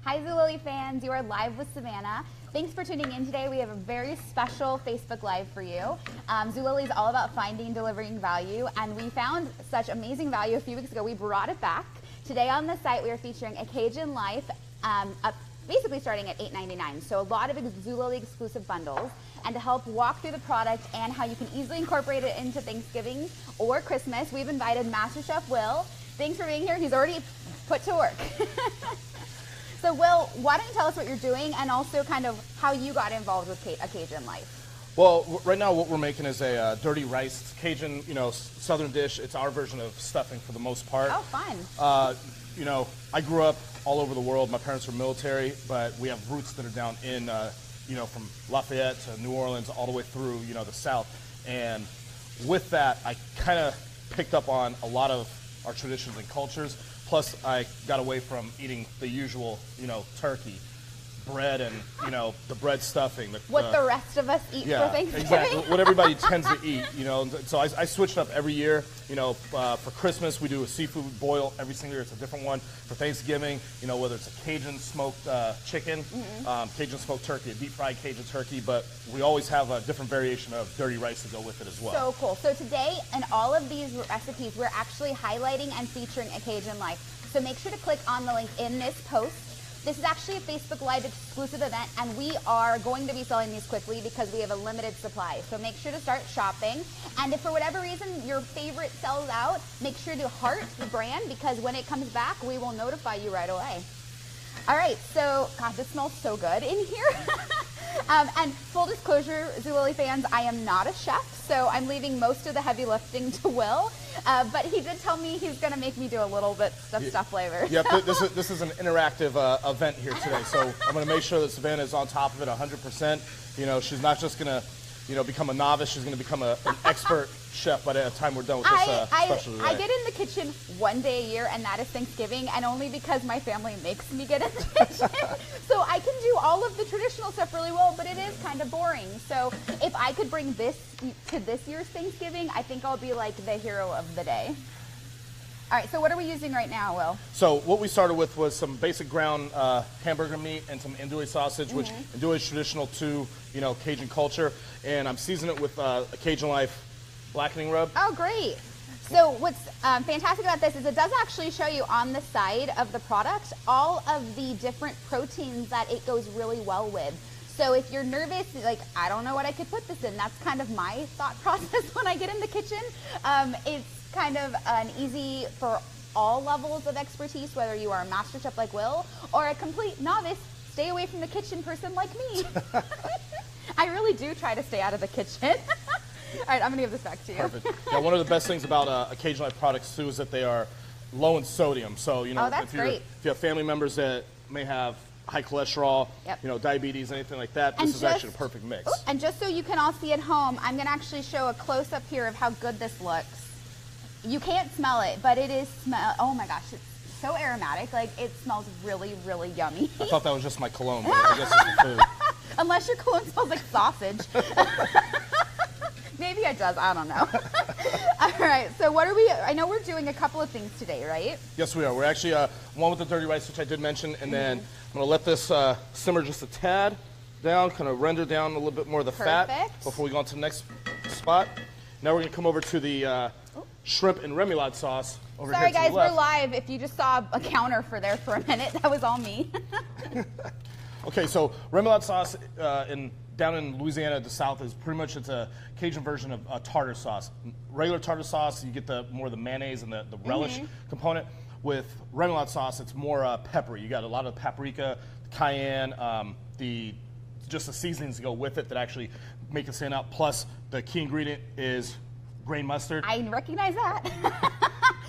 Hi Zulily fans, you are live with Savannah. Thanks for tuning in today. We have a very special Facebook Live for you. Zulily is all about finding and delivering value, and we found such amazing value a few weeks ago. We brought it back. Today on the site we are featuring A Cajun Life, basically starting at $8.99. So a lot of Zulily exclusive bundles. And to help walk through the product and how you can easily incorporate it into Thanksgiving or Christmas, we've invited Master Chef Will. Thanks for being here. He's already put to work. So Will, why don't you tell us what you're doing and also kind of how you got involved with A Cajun Life? Well, right now what we're making is a dirty rice Cajun, southern dish. It's our version of stuffing for the most part. Oh, fun. I grew up all over the world. My parents were military, but we have roots that are down in, from Lafayette to New Orleans all the way through, the South. And with that, I kind of picked up on a lot of our traditions and cultures. Plus, I got away from eating the usual, turkey, bread, and the bread stuffing. What the rest of us eat for Thanksgiving. Exactly. What everybody tends to eat. So I switched up every year. For Christmas we do a seafood boil every single year. It's a different one. For Thanksgiving, whether it's a Cajun smoked chicken, Cajun smoked turkey, a deep fried Cajun turkey, but we always have a different variation of dirty rice to go with it as well. So cool. So today, in all of these recipes, we're actually highlighting and featuring A Cajun Life. So make sure to click on the link in this post. This is actually a Facebook Live exclusive event, and we are going to be selling these quickly because we have a limited supply. So make sure to start shopping. And if for whatever reason your favorite sells out, make sure to heart the brand, because when it comes back, we will notify you right away. All right, so, God, this smells so good in here. And full disclosure, Zulily fans, I am not a chef, so I'm leaving most of the heavy lifting to Will. But he did tell me he's going to make me do a little bit of stuff flavor. Yep, this is an interactive event here today, so I'm going to make sure that Savannah is on top of it 100%. She's not just going to, become a novice. She's going to become an expert chef by the time we're done with this special today. I get in the kitchen one day a year, and that is Thanksgiving, and only because my family makes me get in the kitchen. So I can do all of the traditional stuff really well, but it is kind of boring. So if I could bring this to this year's Thanksgiving, I think I'll be like the hero of the day. All right, so what are we using right now, Will? So what we started with was some basic ground hamburger meat and some andouille sausage, which andouille is traditional to, Cajun culture. And I'm seasoning it with a Cajun Life blackening rub. Oh, great. So what's fantastic about this is it does actually show you on the side of the product all of the different proteins that it goes really well with. So if you're nervous, like, I don't know what I could put this in, that's kind of my thought process when I get in the kitchen. It's kind of an easy for all levels of expertise, whether you are a master chef like Will or a complete novice, stay away from the kitchen person like me. I really do try to stay out of the kitchen. All right, I'm going to give this back to you. Perfect. Yeah, one of the best things about A Cajun Life products, too, is that they are low in sodium. So, that's if you have family members that may have high cholesterol, diabetes, anything like that, this is actually a perfect mix. And just so you can all see at home, I'm going to actually show a close-up here of how good this looks. You can't smell it, but it is oh my gosh, it's so aromatic. Like, it smells really, really yummy. I thought that was just my cologne, but I guess it's the food. Unless your cologne smells like sausage. Maybe it does, I don't know. All right, so what are we, I know we're doing a couple of things today, right? Yes, we are. We're actually, one with the dirty rice, which I did mention, and then I'm going to let this simmer just a tad down, kind of render down a little bit more of the fat before we go on to the next spot. Now we're going to come over to the shrimp and remoulade sauce over here to the left. Sorry guys, we're live. If you just saw a counter for a minute, that was all me. Okay, so remoulade sauce down in Louisiana, the South, is pretty much, it's a Cajun version of tartar sauce. Regular tartar sauce, you get more of the mayonnaise and the relish component. With remoulade sauce, it's more peppery. You got a lot of paprika, cayenne, just the seasonings to go with it that actually make it stand out. Plus, the key ingredient is grain mustard. I recognize that.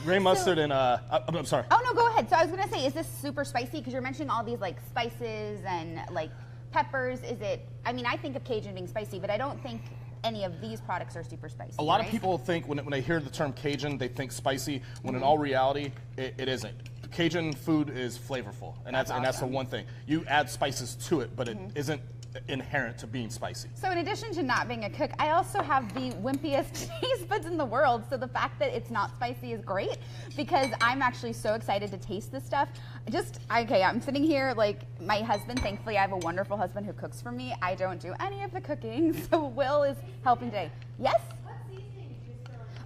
Grain mustard and, I'm sorry. Oh, no, go ahead. So I was going to say, is this super spicy? Because you're mentioning all these, like, spices and, like, peppers. Is it, I mean, I think of Cajun being spicy, but I don't think any of these products are super spicy. A lot of people think, when they hear the term Cajun, they think spicy, when in all reality, it isn't. Cajun food is flavorful, and that's the one thing. You add spices to it, but it isn't inherent to being spicy. So in addition to not being a cook, I also have the wimpiest taste buds in the world. So the fact that it's not spicy is great because I'm actually so excited to taste this stuff. Okay, I'm sitting here like my husband, thankfully I have a wonderful husband who cooks for me. I don't do any of the cooking, so Will is helping today. Yes?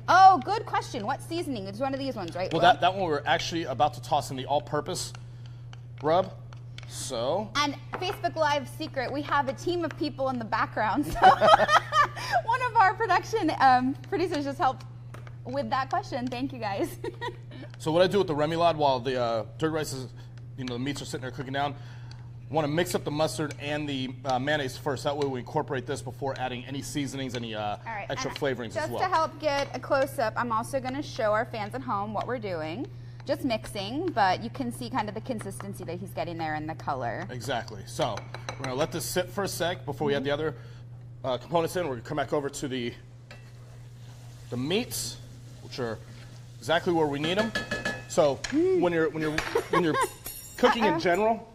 Oh, good question. What seasoning? It's one of these ones, right? Well, that one we're actually about to toss in the all-purpose rub. So. And Facebook Live secret, we have a team of people in the background. So one of our production producers just helped with that question. Thank you, guys. So what I do with the remoulade while the dirty rice is, the meats are sitting there cooking down, I want to mix up the mustard and the mayonnaise first. That way we incorporate this before adding any seasonings, any extra flavorings as well. Just to help get a close-up, I'm also going to show our fans at home what we're doing. Just mixing, but you can see kind of the consistency that he's getting there in the color. Exactly. So we're going to let this sit for a sec before we add the other components in. We're going to come back over to the meats, which are exactly where we need them. So when you're cooking in general,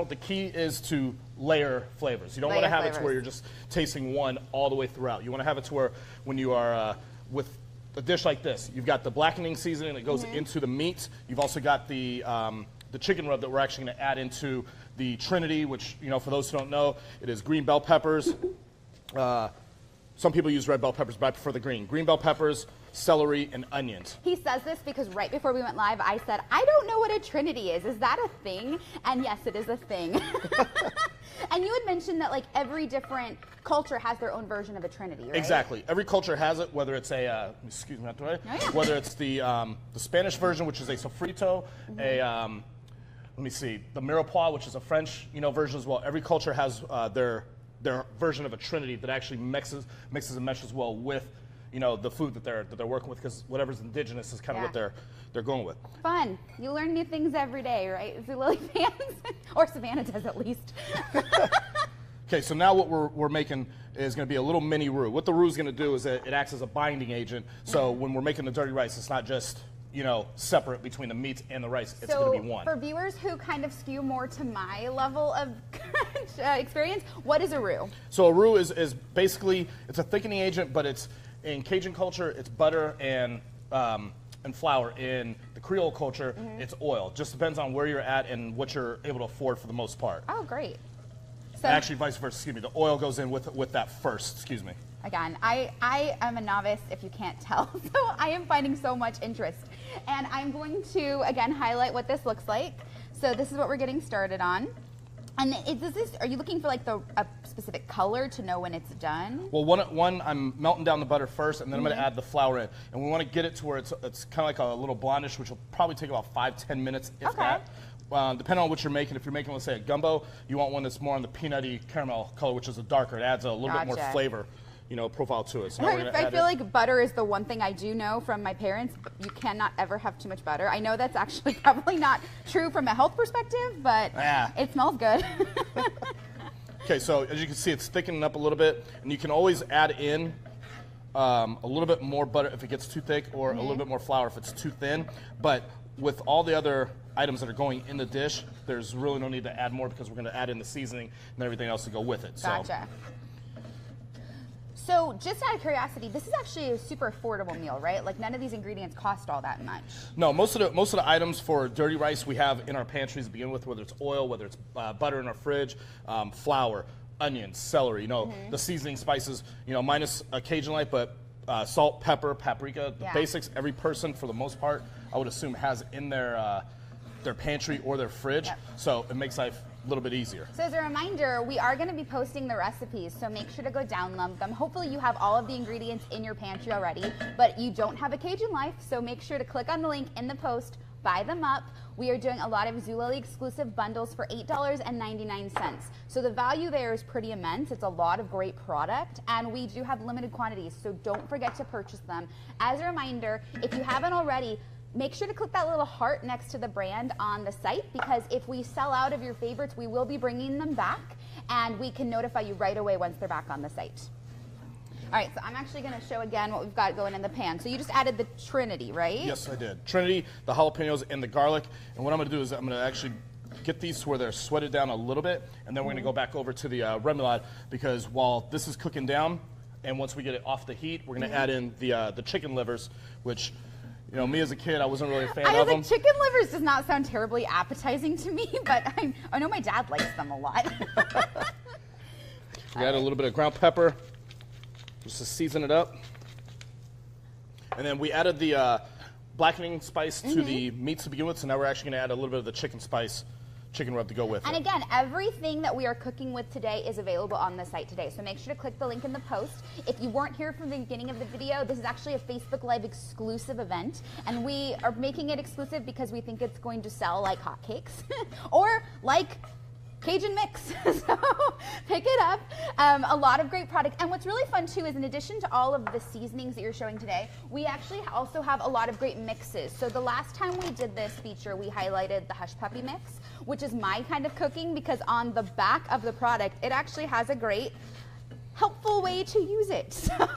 the key is to layer flavors. You don't want to have it to where you're just tasting one all the way throughout. You want to have it to where when you are with a dish like this, you've got the blackening seasoning that goes into the meat. You've also got the chicken rub that we're actually going to add into the Trinity, which, for those who don't know, it is green bell peppers. Some people use red bell peppers, but I prefer the green. Green bell peppers, celery, and onions. He says this because right before we went live, I said, I don't know what a Trinity is. Is that a thing? And yes, it is a thing. And you had mentioned that like every different culture has their own version of a Trinity, right? Exactly. Every culture has it, whether it's whether it's the Spanish version, which is a sofrito, let me see, the mirepoix, which is a French version as well. Every culture has their version of a Trinity that actually mixes and meshes well with the food that they're working with, because whatever's indigenous is kind of what they're going with. Fun. You learn new things every day, right? Zulily fans, or Savannah does at least. Okay, so now what we're making is going to be a little mini roux. What the roux is going to do is it acts as a binding agent. So when we're making the dirty rice, it's not just separate between the meats and the rice. It's going to be one. For viewers who kind of skew more to my level of experience, what is a roux? So a roux is basically, it's a thickening agent, but it's in Cajun culture, it's butter and flour. In the Creole culture, it's oil. Just depends on where you're at and what you're able to afford for the most part. Oh, great. So, actually, vice versa, excuse me. The oil goes in with that first, excuse me. Again, I am a novice, if you can't tell, so I am finding so much interest. And I'm going to, again, highlight what this looks like. So this is what we're getting started on. And are you looking for like a specific color to know when it's done? Well, one I'm melting down the butter first, and then I'm going to add the flour in. And we want to get it to where it's kind of like a little blondish, which will probably take about 5-10 minutes, if that. Depending on what you're making, if you're making, let's say, a gumbo, you want one that's more on the peanutty caramel color, which is a darker. It adds a little bit more flavor, profile to it. So I feel like butter is the one thing I do know from my parents. You cannot ever have too much butter. I know that's actually probably not true from a health perspective, but it smells good. Okay, so as you can see, it's thickening up a little bit, and you can always add in a little bit more butter if it gets too thick, or a little bit more flour if it's too thin. But with all the other items that are going in the dish, there's really no need to add more, because we're going to add in the seasoning and everything else to go with it. Gotcha. So just out of curiosity, this is actually a super affordable meal, right? Like none of these ingredients cost all that much. No, most of the items for dirty rice we have in our pantries to begin with, whether it's oil, whether it's butter in our fridge, flour, onions, celery, the seasoning spices, minus a Cajun Life, but salt, pepper, paprika, the basics. Every person, for the most part, I would assume has in their pantry or their fridge, so it makes life a little bit easier. So as a reminder, we are going to be posting the recipes, so make sure to go download them. Hopefully you have all of the ingredients in your pantry already, but you don't have a Cajun Life, so make sure to click on the link in the post, buy them up. We are doing a lot of Zulily exclusive bundles for $8.99. So the value there is pretty immense. It's a lot of great product, and we do have limited quantities, so don't forget to purchase them. As a reminder, if you haven't already, make sure to click that little heart next to the brand on the site, because if we sell out of your favorites, we will be bringing them back, and we can notify you right away once they're back on the site. All right, so I'm actually going to show again what we've got going in the pan. So you just added the Trinity, right? Yes, I did. Trinity, the jalapenos, and the garlic. And what I'm going to do is I'm going to actually get these to where they're sweated down a little bit, and then we're going to go back over to the remoulade, because while this is cooking down, and once we get it off the heat, we're going to add in the chicken livers, which, you know, me as a kid, I wasn't really a fan of them. Chicken livers does not sound terribly appetizing to me, but I know my dad likes them a lot. We add a little bit of ground pepper just to season it up. And then we added the blackening spice to the meats to begin with, so now we're actually going to add a little bit of the chicken rub to go with it. And again, everything that we are cooking with today is available on the site today, so make sure to click the link in the post. If you weren't here from the beginning of the video, this is actually a Facebook Live exclusive event, and we are making it exclusive because we think it's going to sell like hotcakes, or like Cajun mix, so pick it up. A lot of great product, and what's really fun too is, in addition to all of the seasonings that you're showing today, we actually also have a lot of great mixes. So the last time we did this feature, we highlighted the Hush Puppy mix, which is my kind of cooking, because on the back of the product, it actually has a great helpful way to use it. So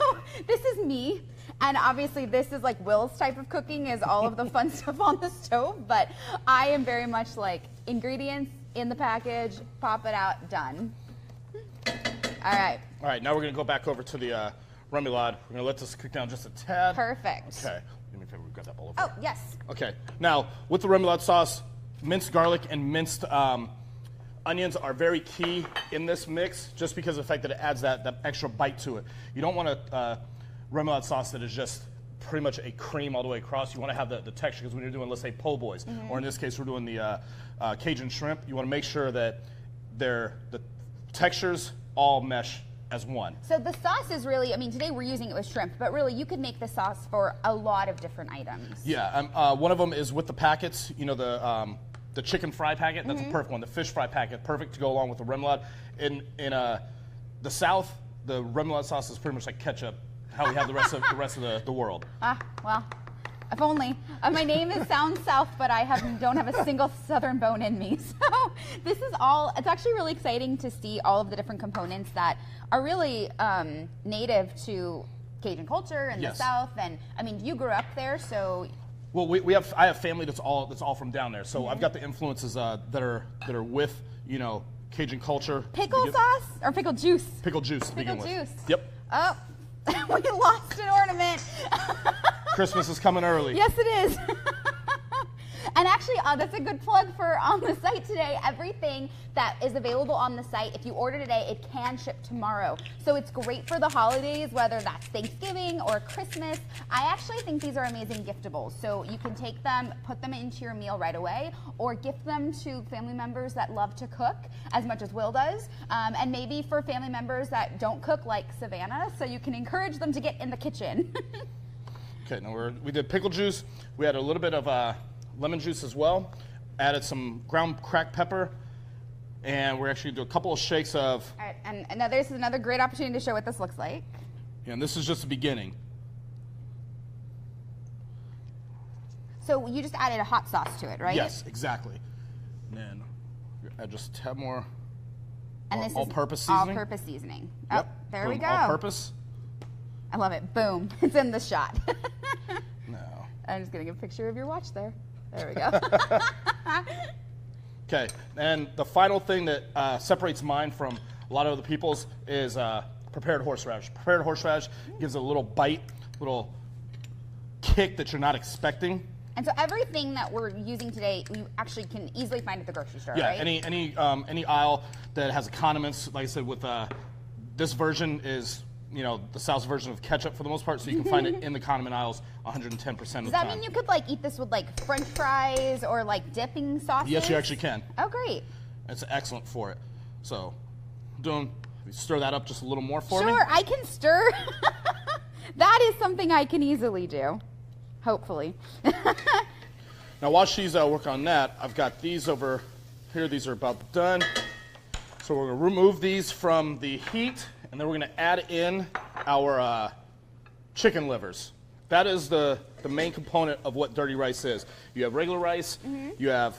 this is me. And obviously this is like Will's type of cooking, is all of the fun stuff on the stove, but I am very much like ingredients in the package, pop it out, done. All right. All right, now we're going to go back over to the remoulade. We're going to let this cook down just a tad. Perfect. Okay. Do me a favor, we've got that bowl over Oh, there. yes. Okay. Now, with the remoulade sauce, minced garlic and minced onions are very key in this mix, just because of the fact that it adds that extra bite to it. You don't want a remoulade sauce that is just pretty much a cream all the way across. You want to have the texture, because when you're doing, let's say, po' boys, or in this case, we're doing the Cajun shrimp, you want to make sure that the textures all mesh as one. So the sauce is really, I mean, today we're using it with shrimp, but really you could make the sauce for a lot of different items. Yeah, one of them is with the packets, you know, the chicken fry packet, that's a perfect one. The fish fry packet, perfect to go along with the remoulade. In the South, the remoulade sauce is pretty much like ketchup, how we have the rest of the world. Well, if only. My name sounds South, but I don't have a single Southern bone in me. So this is all, it's actually really exciting to see all of the different components that are really native to Cajun culture in the South. And I mean, you grew up there, so. Well, I have family that's all from down there, so I've got the influences that are with, you know, Cajun culture. Pickle sauce or pickle juice? Pickle juice to begin with. Pickle juice. Yep. Oh, we lost an ornament. Christmas is coming early. Yes, it is. And actually, that's a good plug for on the site today. Everything that is available on the site, if you order today, it can ship tomorrow. So it's great for the holidays, whether that's Thanksgiving or Christmas. I actually think these are amazing giftables. So you can take them, put them into your meal right away, or gift them to family members that love to cook as much as Will does. And maybe for family members that don't cook like Savannah, so you can encourage them to get in the kitchen. Okay, now we did pickle juice. We had a little bit of lemon juice as well. Added some ground cracked pepper, and we're actually going to do a couple of shakes of. All right, and now this is another great opportunity to show what this looks like. Yeah, and this is just the beginning. So you just added a hot sauce to it, right? Yes, exactly. And then add just a tad more. And this all-purpose is seasoning. All-purpose seasoning. Yep. Oh, there we Boom, go. All-purpose. I love it. Boom. It's in the shot. No. I'm just getting a picture of your watch there. There we go. Okay, and the final thing that separates mine from a lot of other people's is prepared horseradish. Prepared horseradish gives a little bite, little kick that you're not expecting. And so everything that we're using today, you actually can easily find at the grocery store, Yeah, right? any aisle that has condiments, like I said, with this version is, you know, the South's version of ketchup for the most part, so you can find it in the condiment aisles 110% of the time. Does that mean you could like eat this with like French fries or like dipping sauces? Yes, you actually can. Oh, great. It's excellent for it. So, stir that up just a little more for me. Sure, I can stir. That is something I can easily do, hopefully. Now, while she's working on that, I've got these over here. These are about done. So we're going to remove these from the heat, and then we're going to add in our chicken livers. That is the main component of what dirty rice is. You have regular rice, you have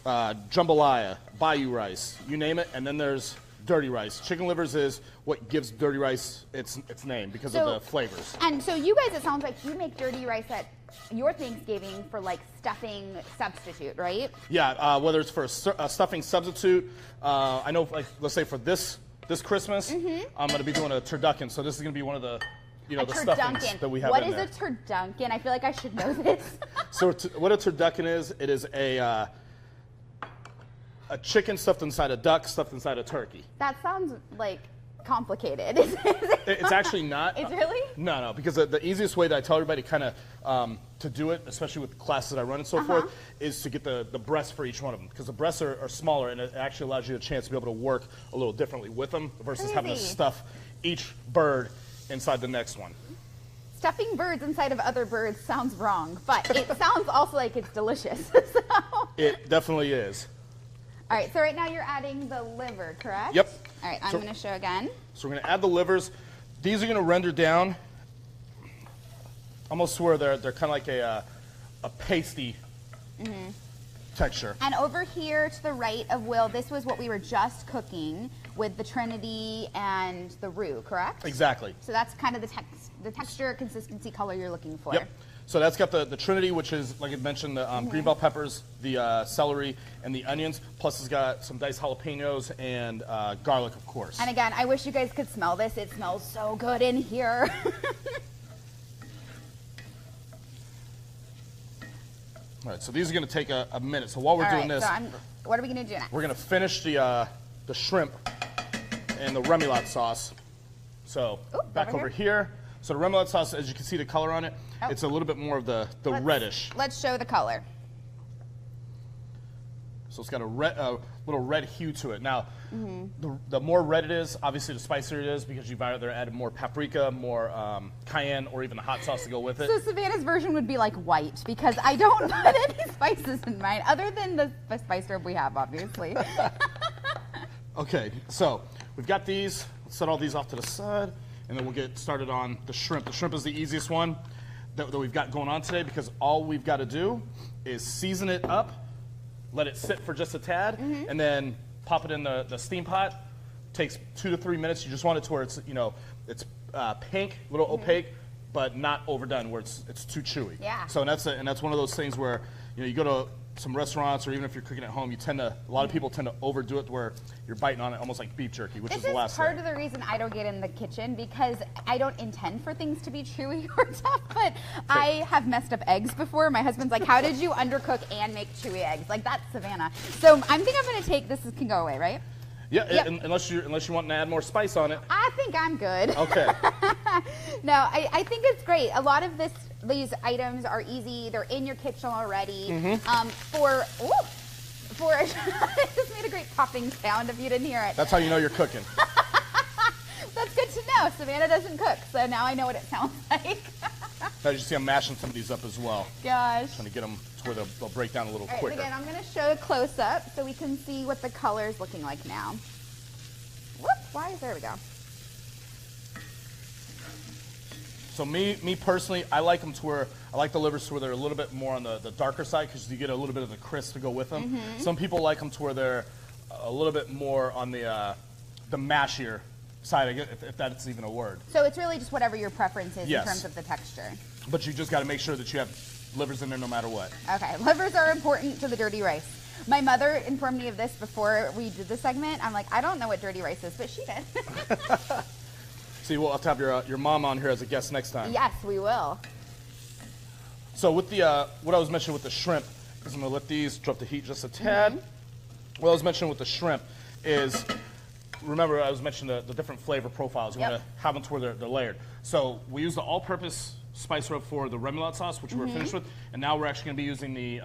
jambalaya, bayou rice, you name it, and then there's dirty rice. Chicken livers is what gives dirty rice its name because of the flavors. And so you guys, it sounds like you make dirty rice at your Thanksgiving for like stuffing substitute, right? Yeah, whether it's for a stuffing substitute. I know, like, let's say for this Christmas, I'm going to be doing a turducken. So this is going to be one of the, the stuffings that we have in there. What is a turducken? I feel like I should know this. So what a turducken is, it is a chicken stuffed inside a duck, stuffed inside a turkey. That sounds like complicated. It's actually not. It's really? No, because the easiest way that I tell everybody kind of to do it, especially with the classes I run and so forth, is to get the breasts for each one of them. Because the breasts are smaller, and it actually allows you a chance to be able to work a little differently with them versus having to stuff each bird inside the next one. Stuffing birds inside of other birds sounds wrong, but it sounds also like it's delicious. So. It definitely is. All right, so right now you're adding the liver, correct? Yep. All right, I'm going to show again. So we're going to add the livers. These are going to render down almost to where they're kind of like a pasty texture. And over here to the right of Will, this was what we were just cooking with the Trinity and the roux, correct? Exactly. So that's kind of the texture, consistency, color you're looking for. Yep. So that's got the Trinity, which is, like I mentioned, the green bell peppers, the celery, and the onions. Plus it's got some diced jalapenos and garlic, of course. And again, I wish you guys could smell this. It smells so good in here. All right, so these are going to take a minute. So while we're doing this, what are we going to do next? We're going to finish the shrimp and the remoulade sauce. So back over here. So the remoulade sauce, as you can see the color on it, it's a little bit more of the reddish. Let's show the color. So it's got a little red hue to it. Now, the more red it is, obviously the spicier it is because you've either added more paprika, more cayenne, or even a hot sauce to go with it. So Savannah's version would be like white because I don't put any spices in mine other than the spice herb we have, obviously. Okay, so we've got these. Let's set all these off to the side, and then we'll get started on the shrimp. The shrimp is the easiest one that we've got going on today because all we've got to do is season it up, let it sit for just a tad, and then pop it in the steam pot. Takes 2 to 3 minutes. You just want it to where it's it's pink, a little opaque, but not overdone where it's too chewy. Yeah. So and that's one of those things where you go to some restaurants or even if you're cooking at home, a lot of people tend to overdo it where you're biting on it almost like beef jerky, which is the last thing. This is part of the reason I don't get in the kitchen because I don't intend for things to be chewy or tough, but I have messed up eggs before. My husband's like, how did you undercook and make chewy eggs? Like, that's Savannah. So I think I'm going to take this. Can go away, right? Yeah, unless you want to add more spice on it. I think I'm good. Okay. No, I think it's great. A lot of these items are easy. They're in your kitchen already. I just made a great popping sound if you didn't hear it. That's how you know you're cooking. That's good to know. Savannah doesn't cook, so now I know what it sounds like. Now you see I'm mashing some of these up as well. Gosh. Trying to get them to where they'll break down a little quicker. quicker. Again, I'm going to show a close-up so we can see what the color is looking like now. There we go. So me personally, I like them to where I like the livers to where they're a little bit more on the darker side because you get a little bit of the crisp to go with them. Some people like them to where they're a little bit more on the mashier side, if that's even a word. So it's really just whatever your preference is Yes. in terms of the texture. But you just got to make sure that you have livers in there no matter what. Okay, livers are important to the dirty rice. My mother informed me of this before we did the segment. I'm like, I don't know what dirty rice is, but she did. See, we'll have to have your mom on here as a guest next time. Yes, we will. So with the what I was mentioning with the shrimp, is I'm gonna let these drop the heat just a tad. What I was mentioning with the shrimp is, remember I was mentioning the different flavor profiles. You want to have them to where they're layered. So we use the all-purpose spice rub for the remoulade sauce, which we're finished with, and now we're actually going to be using the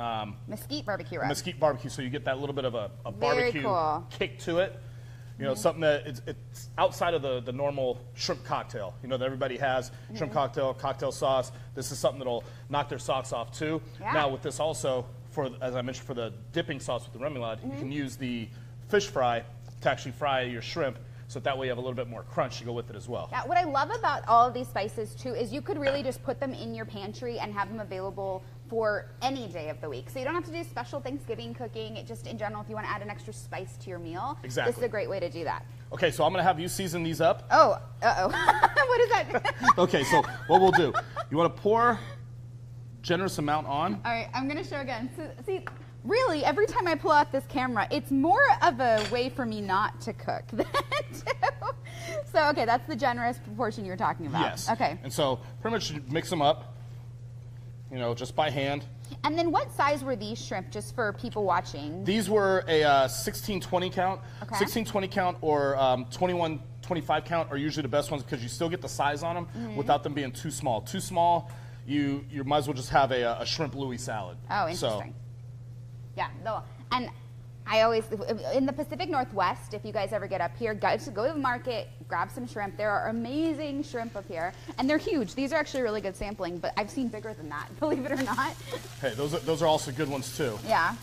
mesquite barbecue rub. Mesquite barbecue, so you get that little bit of a barbecue kick to it. Something that it's outside of the normal shrimp cocktail, that everybody has. Shrimp cocktail sauce. This is something that'll knock their socks off too. Yeah. Now with this also, as I mentioned, for the dipping sauce with the remoulade, you can use the fish fry to actually fry your shrimp, so that way you have a little bit more crunch to go with it as well. Yeah, what I love about all of these spices too is you could really just put them in your pantry and have them available for any day of the week. So you don't have to do special Thanksgiving cooking. Just in general, if you want to add an extra spice to your meal, exactly. This is a great way to do that. Okay, so I'm going to have you season these up. Oh, what is that? Okay, so what we'll do, you want to pour generous amount on. All right, I'm gonna show again. So, see, really, every time I pull out this camera, it's more of a way for me not to cook than to. So, okay, that's the generous proportion you're talking about. Yes. Okay. And so pretty much you mix them up, you know, just by hand. And then what size were these shrimp, just for people watching? These were a 16-20 count. Okay. 16-20 count or 21-25 count are usually the best ones because you still get the size on them without them being too small. Too small, you might as well just have a shrimp Louis salad. Oh, interesting. Yeah, no, and I always, in the Pacific Northwest, if you guys ever get up here, guys, go to the market, grab some shrimp. There are amazing shrimp up here, and they're huge. These are actually really good sampling, but I've seen bigger than that, believe it or not. Hey, those are also good ones too. Yeah.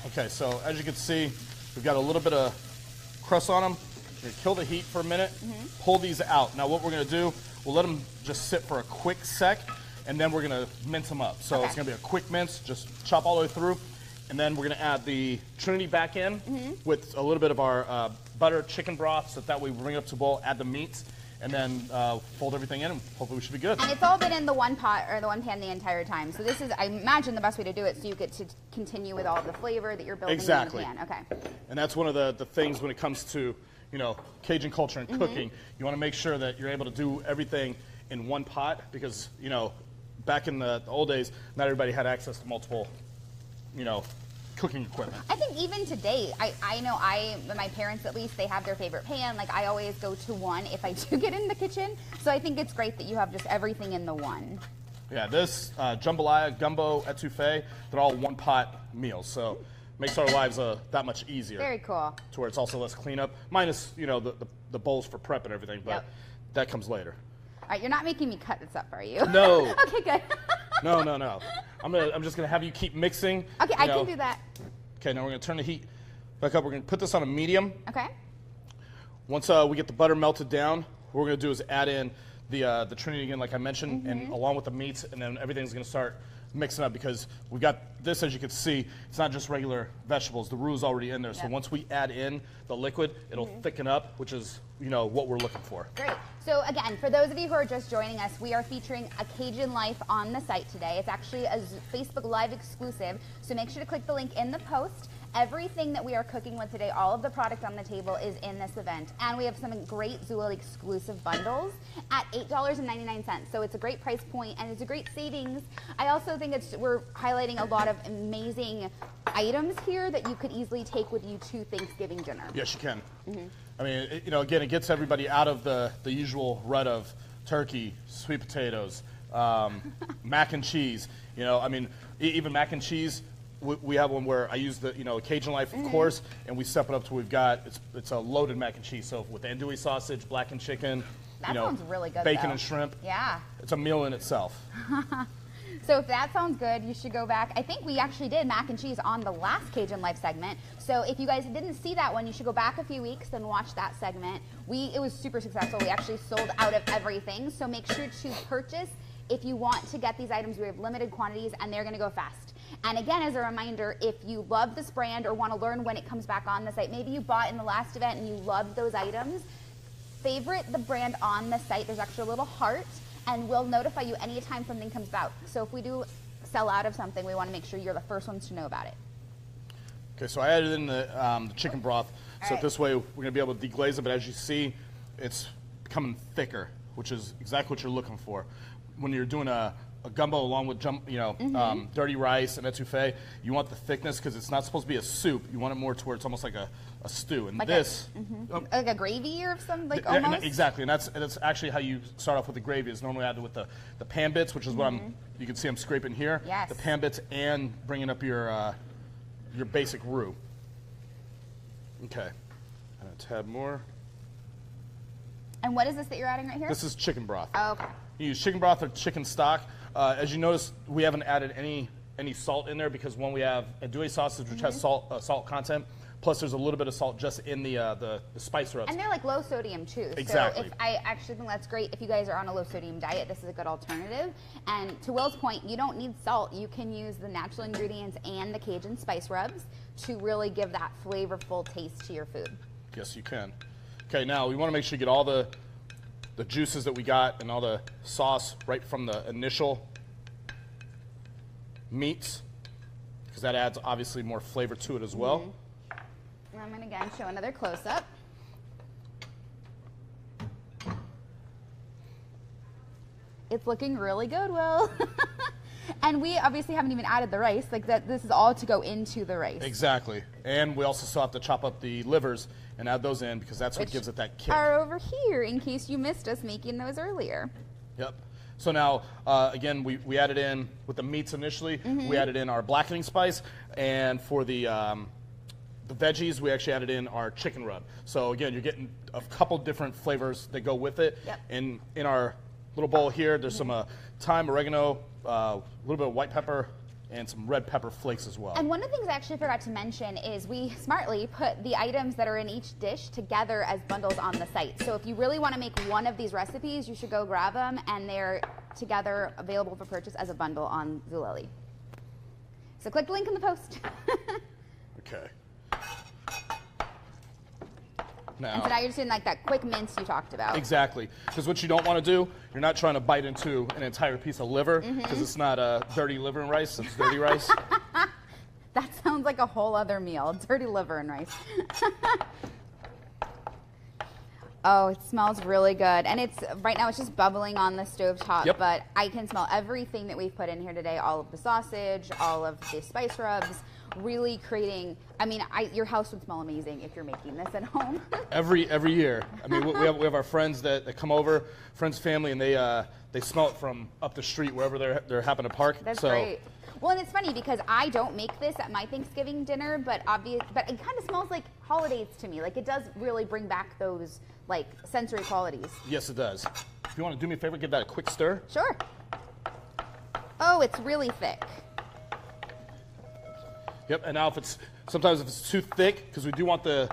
Okay, so as you can see, we've got a little bit of crust on them. We're gonna kill the heat for a minute, pull these out. Now what we're gonna do, we'll let them just sit for a quick sec, and then we're gonna mince them up. So it's gonna be a quick mince, just chop all the way through. And then we're going to add the Trinity back in with a little bit of our butter chicken broth, so that way we bring it up to boil, add the meats, and then fold everything in, and hopefully we should be good. And it's all been in the one pot or the one pan the entire time. So this is, I imagine, the best way to do it, so you get to continue with all of the flavor that you're building in the pan. Okay. And that's one of the things when it comes to, you know, Cajun culture and cooking. You want to make sure that you're able to do everything in one pot because, you know, back in the old days, not everybody had access to multiple, you know, cooking equipment. I think even today, I know my parents at least, they have their favorite pan. Like I always go to one if I do get in the kitchen. So I think it's great that you have just everything in the one. Yeah, this jambalaya, gumbo, etouffee, they're all one pot meals. So makes our lives that much easier. Very cool. To where it's also less cleanup, minus, you know, the bowls for prep and everything, but that comes later. All right, you're not making me cut this up, are you? No. Okay, good. No. I'm just gonna have you keep mixing. Okay, I can do that. Okay, now we're gonna turn the heat back up. We're gonna put this on a medium. Okay. Once we get the butter melted down, what we're gonna do is add in the Trinity again, like I mentioned, and along with the meats, and then everything's gonna start mixing up because we got this, as you can see, it's not just regular vegetables. The roux is already in there. So once we add in the liquid, it'll thicken up, which is, you know, what we're looking for. Great. So again, for those of you who are just joining us, we are featuring A Cajun Life on the site today. It's actually a Facebook Live exclusive, so make sure to click the link in the post. Everything that we are cooking with today, all of the product on the table is in this event. And we have some great Zulily exclusive bundles at $8.99. So it's a great price point and it's a great savings. I also think we're highlighting a lot of amazing items here that you could easily take with you to Thanksgiving dinner. Yes, you can. I mean, you know, again, it gets everybody out of the usual rut of turkey, sweet potatoes, mac and cheese. You know, I mean, even mac and cheese, we have one where I use the, you know, Cajun Life, of course, and we step it up to we've got, it's a loaded mac and cheese. So with andouille sausage, blackened chicken, that sounds really good, bacon though. and shrimp. Yeah. It's a meal in itself. So if that sounds good, you should go back. I think we actually did mac and cheese on the last Cajun Life segment. So if you guys didn't see that one, you should go back a few weeks and watch that segment. It was super successful. We actually sold out of everything. So make sure to purchase if you want to get these items. We have limited quantities and they're going to go fast. And again, as a reminder, if you love this brand or want to learn when it comes back on the site, maybe you bought in the last event and you loved those items, favorite the brand on the site. There's actually a little heart, and we'll notify you anytime something comes out. So if we do sell out of something, we want to make sure you're the first ones to know about it. Okay, so I added in the chicken broth. So this way we're going to be able to deglaze it, but as you see, it's becoming thicker, which is exactly what you're looking for. When you're doing a gumbo along with dirty rice and etouffee, you want the thickness because it's not supposed to be a soup. You want it more to where it's almost like a stew. And like this, like a gravy or something, like almost. Exactly, and that's actually how you start off with the gravy. Is normally added with the pan bits, which is what you can see I'm scraping here. Yes. The pan bits and bringing up your basic roux. Okay, and a tad more. And what is this that you're adding right here? This is chicken broth. Oh, okay. You use chicken broth or chicken stock. As you notice, we haven't added any salt in there because one, we have andouille sausage, which has salt content. Plus, there's a little bit of salt just in the spice rubs. And they're like low sodium too. Exactly. So I actually think that's great. If you guys are on a low sodium diet, this is a good alternative. And to Will's point, you don't need salt. You can use the natural ingredients and the Cajun spice rubs to really give that flavorful taste to your food. Yes, you can. Okay, now we want to make sure you get all the juices that we got and all the sauce right from the initial meats, because that adds obviously more flavor to it as well. And I'm going to again show another close-up. It's looking really good, Will. And we obviously haven't even added the rice. Like that, this is all to go into the rice. Exactly. And we also still have to chop up the livers and add those in, because that's what gives it that kick. Are over here in case you missed us making those earlier. Yep. So now, again, we added in, with the meats initially, we added in our blackening spice, and for the veggies, we actually added in our chicken rub. So again, you're getting a couple different flavors that go with it. Yep. And in our little bowl here, there's some thyme, oregano, a little bit of white pepper, and some red pepper flakes as well. And one of the things I actually forgot to mention is we smartly put the items that are in each dish together as bundles on the site. So if you really want to make one of these recipes, you should go grab them, and they're together available for purchase as a bundle on Zulily. So click the link in the post. Okay. And so now you're just doing like that quick mince you talked about. Exactly. Because what you don't want to do, you're not trying to bite into an entire piece of liver, because it's not dirty liver and rice, it's dirty rice. That sounds like a whole other meal, dirty liver and rice. Oh, it smells really good. And it's right now it's just bubbling on the stovetop, but I can smell everything that we've put in here today, all of the sausage, all of the spice rubs, really creating, I mean, your house would smell amazing if you're making this at home. Every year. I mean, we have our friends that come over, friends, family, and they smell it from up the street wherever they're happen to park. That's great. Well, and it's funny because I don't make this at my Thanksgiving dinner, but it kind of smells like holidays to me. Like it does really bring back those like sensory qualities. Yes, it does. If you want to do me a favor, give that a quick stir. Sure. Oh, it's really thick. Yep, and now sometimes if it's too thick, because we do want the,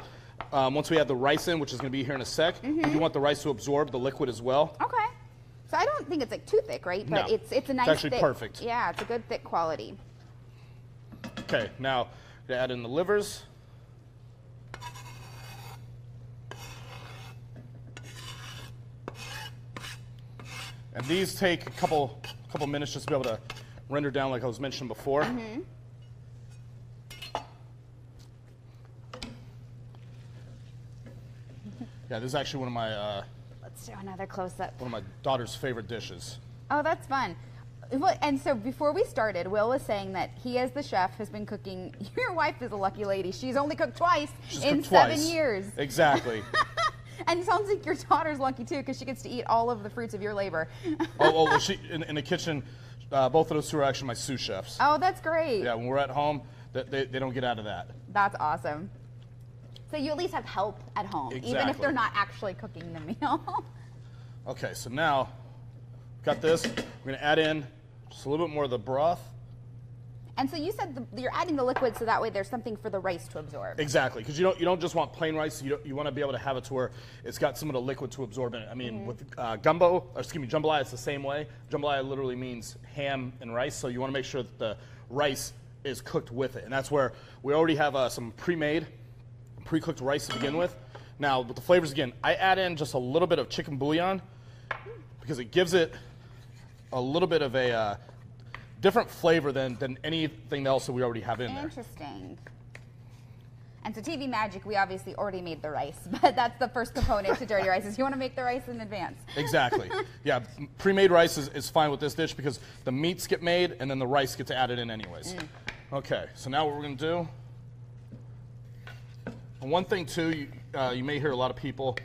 once we add the rice in, which is going to be here in a sec, we do want the rice to absorb the liquid as well. Okay. So I don't think it's like too thick, right? But no, it's a nice it's actually thick, perfect. Yeah, it's a good thick quality. Okay, now we're going to add in the livers. And these take a couple minutes just to be able to render down like I was mentioning before. Yeah, this is actually one of my let's do another close-up. One of my daughter's favorite dishes. Oh, that's fun. Well, and so before we started, Will was saying that he, as the chef, has been cooking. Your wife is a lucky lady. She's only cooked twice in 7 years. Exactly. And it sounds like your daughter's lucky too, because she gets to eat all of the fruits of your labor. Well, she in the kitchen. Both of those two are actually my sous chefs. Oh, that's great. Yeah, when we're at home, they don't get out of that. That's awesome. So you at least have help at home, even if they're not actually cooking the meal. Okay, so now got this. We're going to add in just a little bit more of the broth. And so you said you're adding the liquid so that way there's something for the rice to absorb. Exactly, because you don't just want plain rice. You want to be able to have it to where it's got some of the liquid to absorb in it. I mean, with jambalaya, it's the same way. Jambalaya literally means ham and rice, so you want to make sure that the rice is cooked with it. And that's where we already have some pre-cooked rice to begin with. Now, with the flavors again, I add in just a little bit of chicken bouillon because it gives it a little bit of a different flavor than anything else that we already have in there. Interesting. And so TV Magic, we obviously already made the rice, but that's the first component to dirty rice is you want to make the rice in advance. Exactly. Yeah, pre-made rice is fine with this dish because the meats get made and then the rice gets added in anyways. Okay, so now what we're going to do, and one thing too, you may hear a lot of people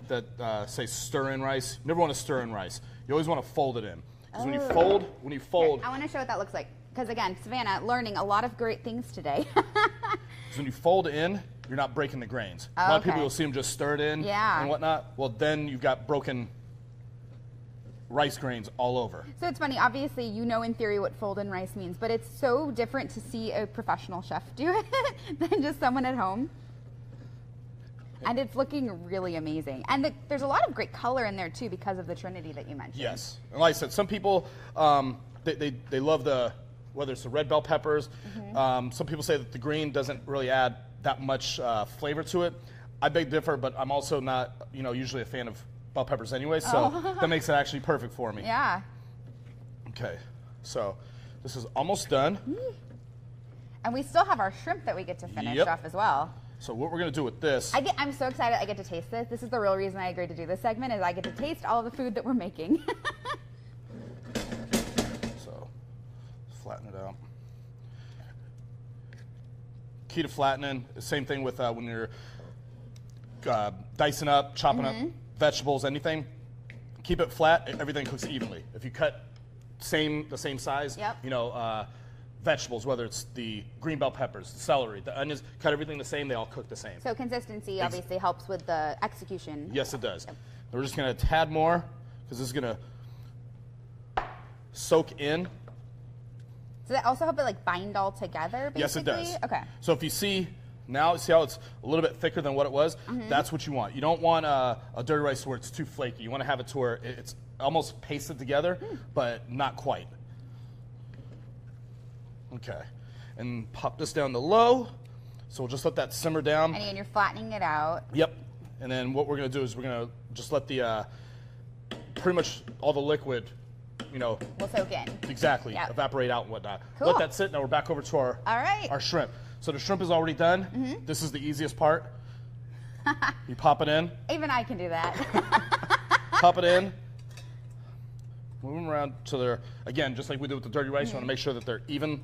that say stir in rice. You never want to stir in rice. You always want to fold it in. Because when you fold. Here, I want to show what that looks like. Because again, Savannah, learning a lot of great things today. So when you fold in, you're not breaking the grains. A lot of people, you'll see them just stirred in and whatnot. Well, then you've got broken rice grains all over. So it's funny, obviously you know in theory what fold in rice means, but it's so different to see a professional chef do it than just someone at home. And it's looking really amazing. And there's a lot of great color in there too because of the Trinity that you mentioned. Yes. And like I said, some people, they love whether it's the red bell peppers. Some people say that the green doesn't really add that much flavor to it. I beg to differ, but I'm also not, usually a fan of bell peppers anyway, so that makes it actually perfect for me. Yeah. Okay. So This is almost done. And we still have our shrimp that we get to finish off as well. So what we're gonna do with this? I'm so excited I get to taste this. This is the real reason I agreed to do this segment, is I get to taste all of the food that we're making. So flatten it out. Key to flattening, same thing with when you're dicing up, chopping up vegetables, anything. Keep it flat, everything cooks evenly. If you cut the same size, you know, vegetables, whether it's the green bell peppers, the celery, the onions, cut everything the same, they all cook the same. So consistency obviously helps with the execution. Yes, it does. Yep. We're just gonna tad more, because this is gonna soak in. Does that also help it like bind all together, basically? Yes, it does. Okay. So if you see, now see how it's a little bit thicker than what it was? That's what you want. You don't want a dirty rice where it's too flaky. You want to have it to where it's almost pasted together, but not quite. Okay. And pop this down to low. So we'll just let that simmer down. And again, you're flattening it out. Yep. And then what we're going to do is we're going to just let the, pretty much all the liquid, you know. We'll soak in. Exactly. Yep. Evaporate out and whatnot. Cool. Let that sit. Now we're back over to our shrimp. So the shrimp is already done. This is the easiest part. You pop it in. Even I can do that. Pop it in. Move them around to their, again, just like we did with the dirty rice, you want to make sure that they're even.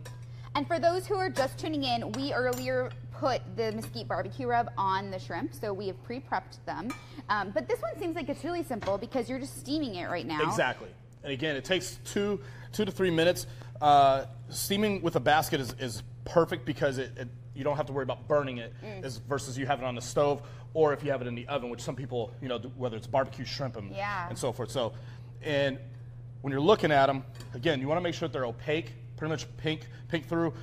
And for those who are just tuning in, we earlier put the mesquite barbecue rub on the shrimp, so we have pre-prepped them. But this one seems like it's really simple because you're just steaming it right now. Exactly. And again, it takes two to 3 minutes. Steaming with a basket is perfect because you don't have to worry about burning it versus you have it on the stove, or if you have it in the oven, which some people, you know, do, whether it's barbecue shrimp and so forth. So, and when you're looking at them, again, you want to make sure that they're opaque, pretty much pink through,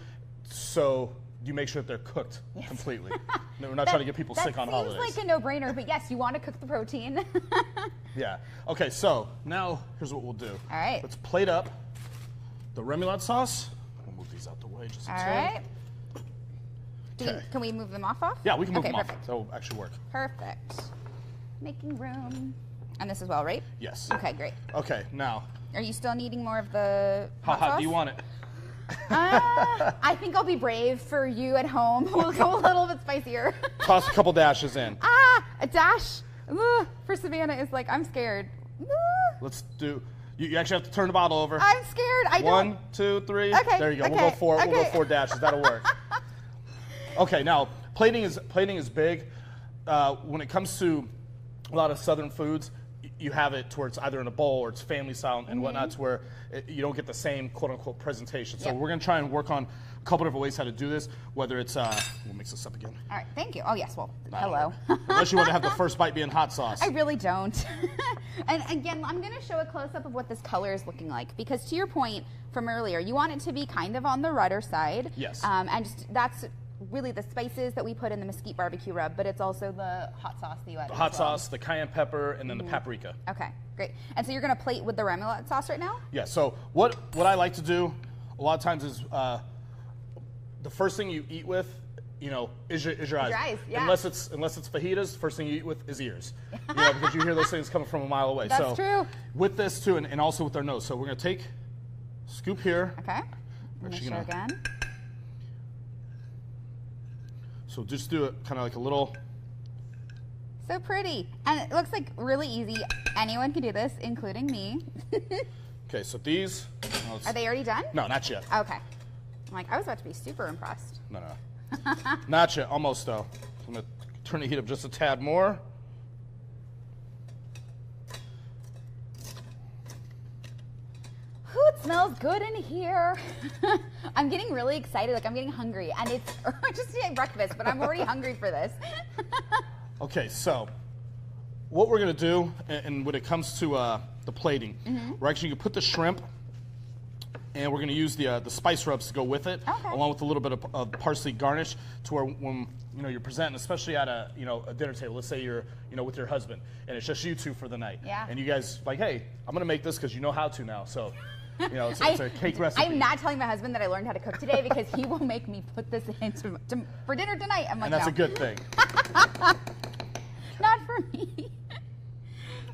so you make sure that they're cooked completely. We're not trying to get people sick on holidays. That seems like a no-brainer, but yes, you want to cook the protein. Yeah. Okay, so now here's what we'll do. All right. Let's plate up the remoulade sauce. We'll move these out the way just a tad. All right. Can we move them off? Yeah, we can move them perfect. off. That will actually work. Perfect. Making room. And this as well, right? Yes. Okay, great. Okay, now. Are you still needing more of the hot sauce? Do you want it? I think I'll be brave for you at home. We'll go a little bit spicier. Toss a couple dashes in. A dash. For Savannah is like, I'm scared. Let's do. You actually have to turn the bottle over. I'm scared. I don't. 1, 2, 3. Okay. There you go. Okay. We'll go 4. Okay. We'll go 4 dashes. That'll work. Okay. Now plating is big. When it comes to a lot of Southern foods, you have it to where it's either in a bowl or it's family style and whatnot, to where you don't get the same quote unquote presentation. So we're gonna try and work on a couple different ways how to do this. Whether it's we'll mix this up again. All right. Thank you. Oh yes. Well, hello. Unless you want to have the first bite being hot sauce. I really don't. And again, I'm going to show a close-up of what this color is looking like, because to your point from earlier, you want it to be kind of on the redder side. Yes. And just, that's really the spices that we put in the mesquite barbecue rub, but it's also the hot sauce that you add. The hot sauce, the cayenne pepper, and then the paprika. Okay, great. And so you're going to plate with the remoulade sauce right now? Yeah. So what I like to do a lot of times is the first thing you eat with, you know, is your eyes. Your eyes, yeah. Unless it's fajitas, first thing you eat with is ears. You know, because you hear those things coming from a mile away. That's true. With this too, and also with our nose. So we're gonna take scoop here. Okay. I'm gonna show again. So just do it kind of like a little. So pretty, and it looks like really easy. Anyone can do this, including me. Okay, so these. Are they already done? No, not yet. Okay. I'm like, I was about to be super impressed. No. Not yet, almost though. I'm gonna turn the heat up just a tad more. Ooh, it smells good in here. I'm getting really excited, like I'm getting hungry, and it's just eating breakfast, but I'm already hungry for this. Okay, so what we're gonna do, and when it comes to the plating, we're actually gonna put the shrimp, and we're going to use the spice rubs to go with it, along with a little bit of parsley garnish, to where when you're presenting, especially at a dinner table. Let's say you're with your husband, and it's just you two for the night, and you guys like, hey, I'm going to make this because you know how to now. So, it's a cake recipe. I'm not telling my husband that I learned how to cook today because he will make me put this in for dinner tonight. I'm like, and that's no. a good thing. Not for me.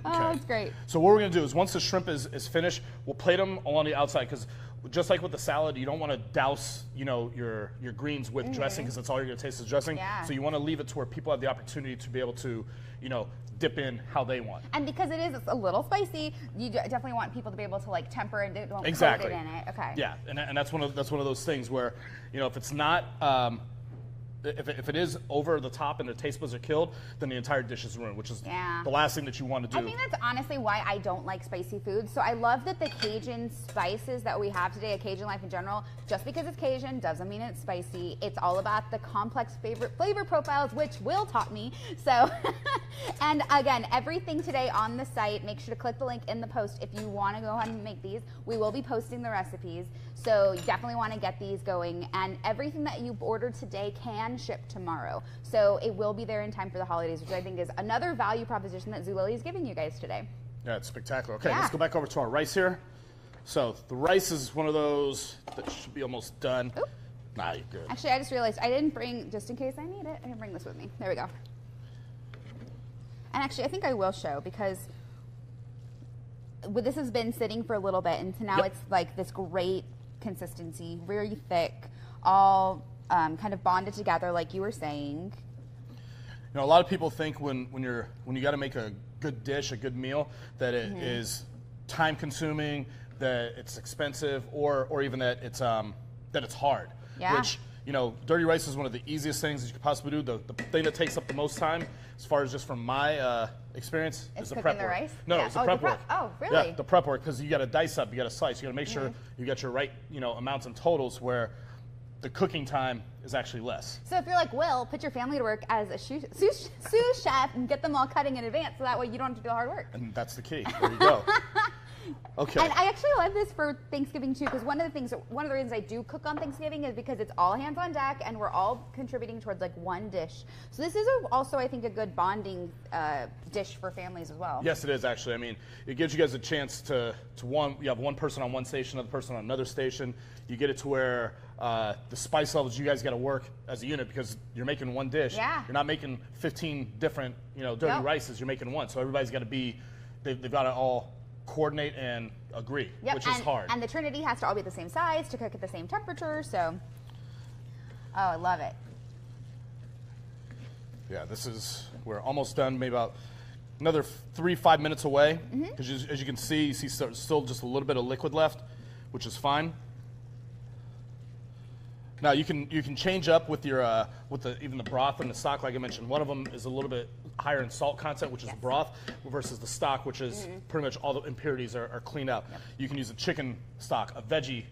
Oh, Okay. that's great. So what we're going to do is once the shrimp is finished, we'll plate them along the outside because just like with the salad, you don't want to douse, your greens with dressing because that's all you're going to taste is dressing. Yeah. So you want to leave it to where people have the opportunity to be able to, dip in how they want. And because it's a little spicy, you definitely want people to be able to like temper and don't Exactly. coat it in it. Okay. Yeah, and that's one of those things where, if it's not. If it is over the top and the taste buds are killed, then the entire dish is ruined, which is the last thing that you want to do. I think that's honestly why I don't like spicy food. So I love that the Cajun spices that we have today, A Cajun Life in general, just because it's Cajun doesn't mean it's spicy. It's all about the complex flavor profiles, which Will taught me. So, and again, everything today on the site, make sure to click the link in the post if you want to go ahead and make these. We will be posting the recipes. So you definitely want to get these going. And everything that you ordered today can ship tomorrow. So it will be there in time for the holidays, which I think is another value proposition that Zulily is giving you guys today. Yeah, it's spectacular. Okay, let's go back over to our rice here. So the rice is one of those that should be almost done. Oop. Nah, you're good. Actually, I just realized I didn't bring, just in case I need it, I didn't bring this with me. There we go. And actually, I think I will show because this has been sitting for a little bit, and so now it's like this great consistency, very thick, all kind of bonded together, like you were saying. A lot of people think when you got to make a good dish, a good meal, that it is time consuming, that it's expensive, or even that it's hard. Yeah. Which dirty rice is one of the easiest things that you could possibly do. The thing that takes up the most time, as far as just from my experience, is the prep work. Rice? No, it's the prep work. Oh, really? Yeah, the prep work, because you got to dice up, you got to slice, you got to make sure you got your right amounts and totals where the cooking time is actually less. So if you're like Will, put your family to work as a sous chef and get them all cutting in advance, so that way you don't have to do the hard work. And that's the key. There you go. Okay. And I actually love this for Thanksgiving too, because one of the reasons I do cook on Thanksgiving is because it's all hands on deck and we're all contributing towards like one dish. So this is also, I think, a good bonding dish for families as well. Yes, it is actually. I mean, it gives you guys a chance to you have one person on one station, another person on another station. You get it to where the spice levels, you guys got to work as a unit because you're making one dish. Yeah. You're not making 15 different, dirty rices. You're making one. So everybody's got to be, they've got to all coordinate and agree, which is hard. And the Trinity has to all be the same size to cook at the same temperature, so. Oh, I love it. Yeah, we're almost done, maybe about another 3-5 minutes away. Because as you can see, you see still just a little bit of liquid left, which is fine. Now you can change up with your even the broth and the stock, like I mentioned. One of them is a little bit higher in salt content, which is the broth, versus the stock, which is pretty much all the impurities are cleaned out. Yep. You can use a chicken stock, a veggie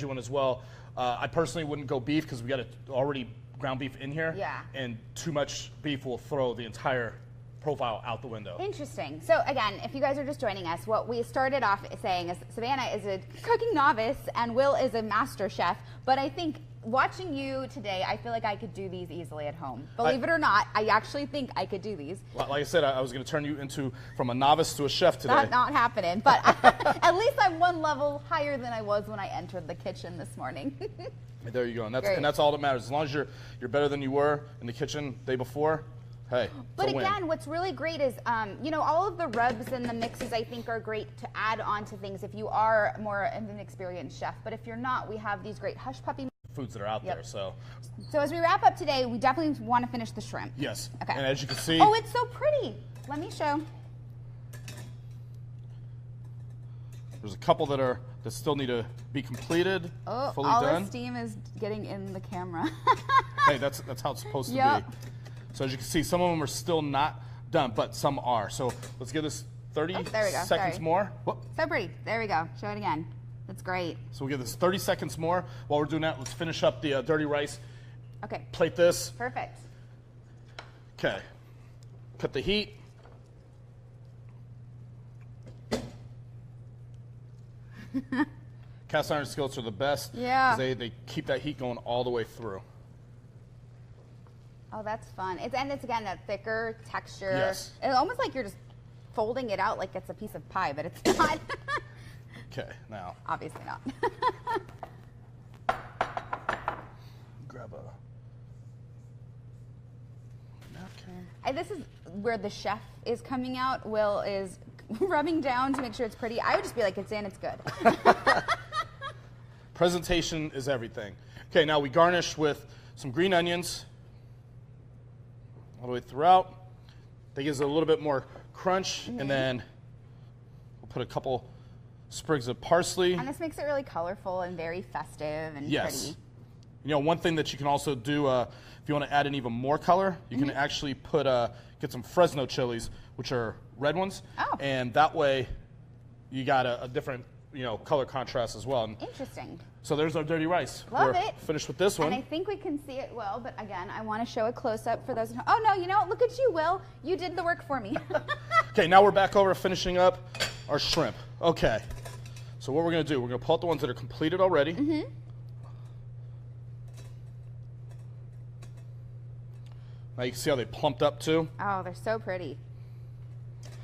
one as well. I personally wouldn't go beef because we got already ground beef in here. Yeah. And too much beef will throw the entire profile out the window. Interesting. So again, if you guys are just joining us, what we started off saying is Savannah is a cooking novice and Will is a master chef, but I think watching you today, I feel like I could do these easily at home. Believe it or not, I actually think I could do these. Like I said, I was going to turn you from a novice to a chef today. That's not happening, but at least I'm one level higher than I was when I entered the kitchen this morning. There you go, and that's all that matters. As long as you're better than you were in the kitchen the day before, hey. But again, what's really great is, all of the rubs and the mixes I think are great to add on to things if you are more of an experienced chef. But if you're not, we have these great hush puppy foods that are out there. So as we wrap up today, we definitely want to finish the shrimp. Yes. Okay. And as you can see, oh, it's so pretty. Let me show. There's a couple that still need to be completed. Oh, fully all done. the steam is getting in the camera. Hey, that's how it's supposed to be. So as you can see, some of them are still not done, but some are. So let's give this 30 seconds more. Whoop. So pretty. There we go. Show it again. That's great. So we'll give this 30 seconds more. While we're doing that, let's finish up the dirty rice. Okay. Plate this. Perfect. Okay. Cut the heat. Cast iron skillets are the best. Yeah. Because they keep that heat going all the way through. Oh, that's fun. It's again that thicker texture. Yes. It's almost like you're just folding it out like it's a piece of pie, but it's not. Okay, now. Obviously not. Grab a napkin. This is where the chef is coming out. Will is rubbing down to make sure it's pretty. I would just be like, it's in, it's good. Presentation is everything. Okay, now we garnish with some green onions all the way throughout. That gives it a little bit more crunch, and then we'll put a couple sprigs of parsley. And this makes it really colorful and very festive and pretty. You know, one thing that you can also do, if you want to add in even more color, you can actually put get some Fresno chilies, which are red ones, and that way you got a different color contrast as well. And interesting. so there's our dirty rice. Love We're it. Finished with this one. And I think we can see it well, but again, I want to show a close-up for those at home. Oh, no, you know what? Look at you, Will. You did the work for me. Okay, now we're back over finishing up our shrimp. Okay, so what we're going to do, we're going to pull out the ones that are completed already. Now you can see how they plumped up too. Oh, they're so pretty.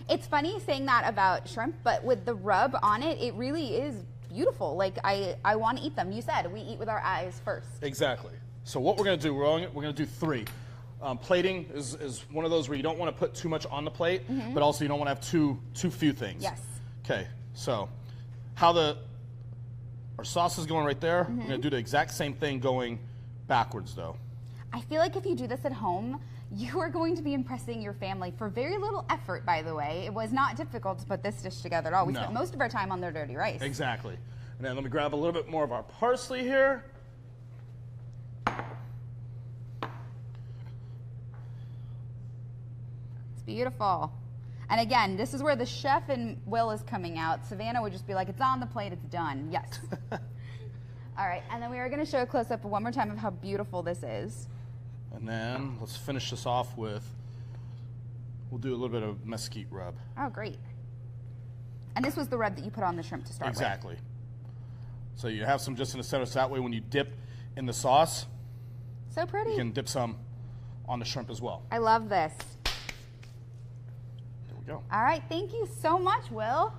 It's funny saying that about shrimp, but with the rub on it, it really is beautiful. Like, I want to eat them. You said we eat with our eyes first. Exactly. So what we're going to do, we're going to do 3. Plating is one of those where you don't want to put too much on the plate, but also you don't want to have too few things. Yes. Okay, so how our sauce is going right there. We're going to do the exact same thing going backwards though. I feel like if you do this at home, you are going to be impressing your family for very little effort, by the way. It was not difficult to put this dish together at all. We spent most of our time on their dirty rice. Exactly. And then let me grab a little bit more of our parsley here. It's beautiful. And again, this is where the chef in Will is coming out. Savannah would just be like, it's on the plate, it's done. Yes. All right, and then we are going to show a close-up one more time of how beautiful this is. And then let's finish this off with, we'll do a little bit of mesquite rub. Oh, great. And this was the rub that you put on the shrimp to start with. Exactly. So you have some just in the center, so that way when you dip in the sauce, so pretty. You can dip some on the shrimp as well. I love this. There we go. All right, thank you so much, Will.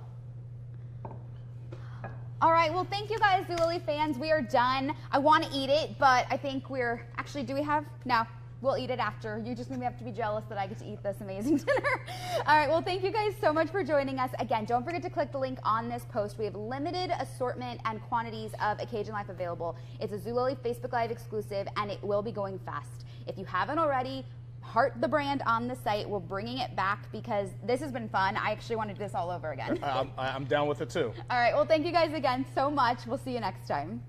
All right, well, thank you guys, Zulily fans. We are done. I want to eat it, but I think actually, do we have? No, we'll eat it after. You just maybe have to be jealous that I get to eat this amazing dinner. All right, well, thank you guys so much for joining us. Again, don't forget to click the link on this post. We have limited assortment and quantities of A Cajun Life available. It's a Zulily Facebook Live exclusive, and it will be going fast. If you haven't already, heart the brand on the site. We're bringing it back because this has been fun. I actually want to do this all over again. I'm down with it too. All right, well, thank you guys again so much. We'll see you next time.